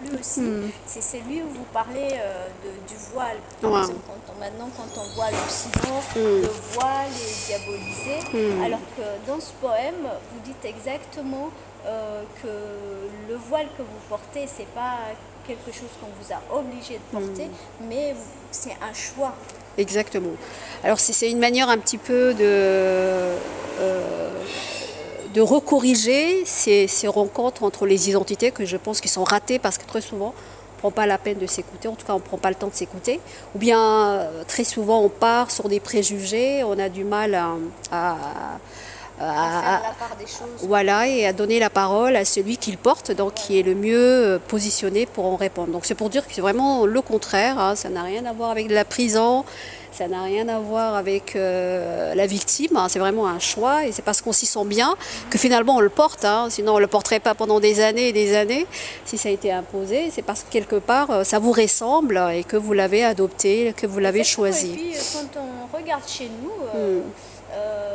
plu aussi, c'est celui où vous parlez du voile. Ouais. Parce que maintenant, quand on voit l'Occident, le voile est diabolisé, alors que dans ce poème, vous dites exactement que le voile que vous portez, c'est pas quelque chose qu'on vous a obligé de porter, mais c'est un choix. Exactement. Alors c'est une manière un petit peu de recorriger ces rencontres entre les identités que je pense qui sont ratées parce que très souvent on ne prend pas la peine de s'écouter, en tout cas on ne prend pas le temps de s'écouter, ou bien très souvent on part sur des préjugés, on a du mal À faire la part des choses. voilà, et à donner la parole à celui qui le porte, donc qui est le mieux positionné pour en répondre. Donc c'est pour dire que c'est vraiment le contraire, hein, ça n'a rien à voir avec la prison, ça n'a rien à voir avec la victime, hein, c'est vraiment un choix et c'est parce qu'on s'y sent bien que finalement on le porte, hein, sinon on ne le porterait pas pendant des années et des années si ça a été imposé, c'est parce que quelque part ça vous ressemble et que vous l'avez adopté, que vous l'avez choisi. Et puis quand on regarde chez nous,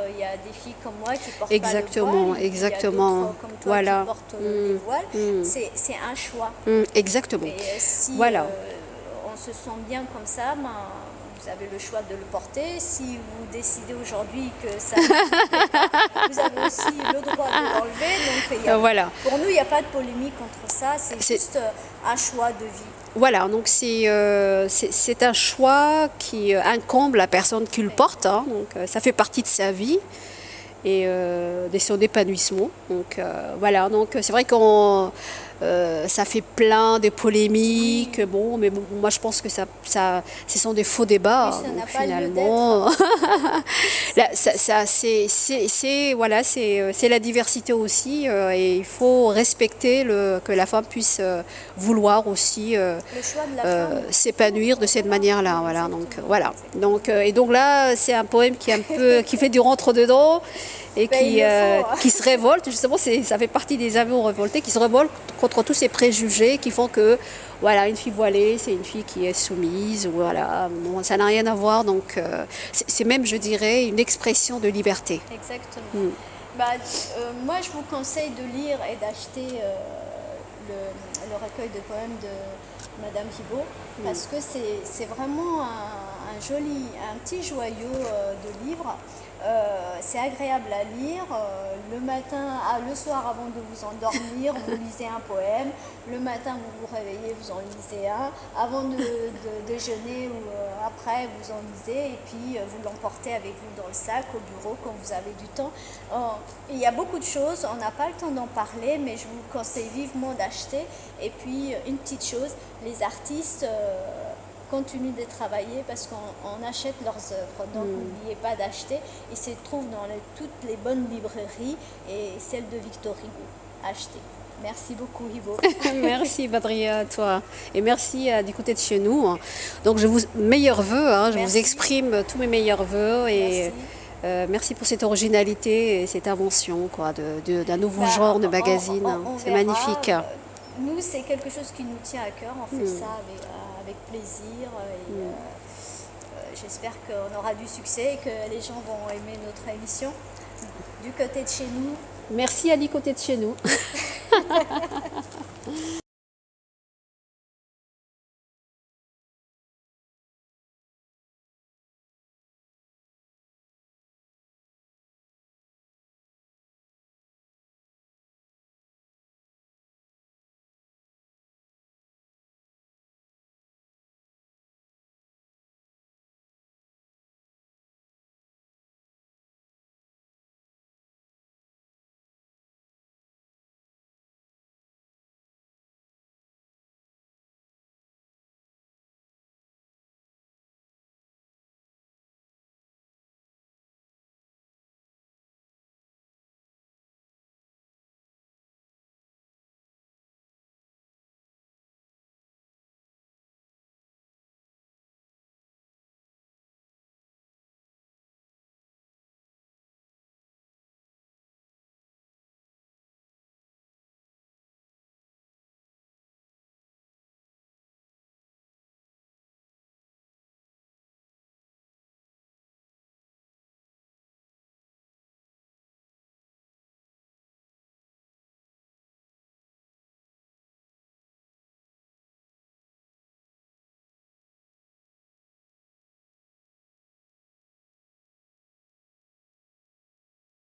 il y a des filles comme moi qui portent Exactement, pas le voile, exactement. Il y a d'autres comme toi Voilà. qui portent les voiles. C'est un choix. Exactement. Et si Voilà. on se sent bien comme ça, ben, vous avez le choix de le porter. Si vous décidez aujourd'hui que ça ne vous plaît pas, vous avez aussi le droit de l'enlever. Donc Voilà. pour nous, il n'y a pas de polémique contre ça. C'est juste un choix de vie. Voilà, donc c'est un choix qui incombe la personne qui le porte, hein, donc ça fait partie de sa vie et de son épanouissement. Donc voilà, donc c'est vrai qu'on ça fait plein de polémiques, bon, mais bon, moi je pense que ce sont des faux débats, Oui, ça donc n'a pas lieu finalement, là, voilà, c'est la diversité aussi, et il faut respecter que la femme puisse vouloir aussi Le choix de la femme. s'épanouir de cette manière-là, voilà. Donc voilà. Donc et donc là, c'est un poème qui est un peu qui fait du rentre-dedans et qui se révolte. Justement, ça fait partie des amours révoltés qui se révoltent contre tous ces préjugés qui font que voilà, une fille voilée, c'est une fille qui est soumise, voilà, bon, ça n'a rien à voir. Donc c'est même, je dirais, une expression de liberté. Exactement. Bah, moi, je vous conseille de lire et d'acheter le recueil de poèmes de Madame Hibot parce que c'est vraiment un petit joyau de livre. C'est agréable à lire. Le matin, le soir avant de vous endormir, vous lisez un poème. Le matin, vous vous réveillez, vous en lisez un. Avant de déjeuner ou après, vous en lisez et puis vous l'emportez avec vous dans le sac, au bureau, quand vous avez du temps. Il y a beaucoup de choses, on n'a pas le temps d'en parler, mais je vous conseille vivement d'acheter. Et puis, une petite chose, les artistes continuent de travailler parce qu'on achète leurs œuvres. Donc n'oubliez pas d'acheter. Ils se trouvent dans toutes les bonnes librairies et celle de Victor Hugo. Achetez. Merci beaucoup, Hibo. Merci, Badria, à toi. Et merci du côté de chez nous. Donc, meilleurs vœux, hein, je vous exprime tous mes meilleurs vœux. Et merci pour cette originalité et cette invention quoi, d'un nouveau genre de magazine. C'est magnifique. Nous, c'est quelque chose qui nous tient à cœur. On fait ça avec plaisir. J'espère qu'on aura du succès et que les gens vont aimer notre émission. Du côté de chez nous. Merci à du côté de chez nous.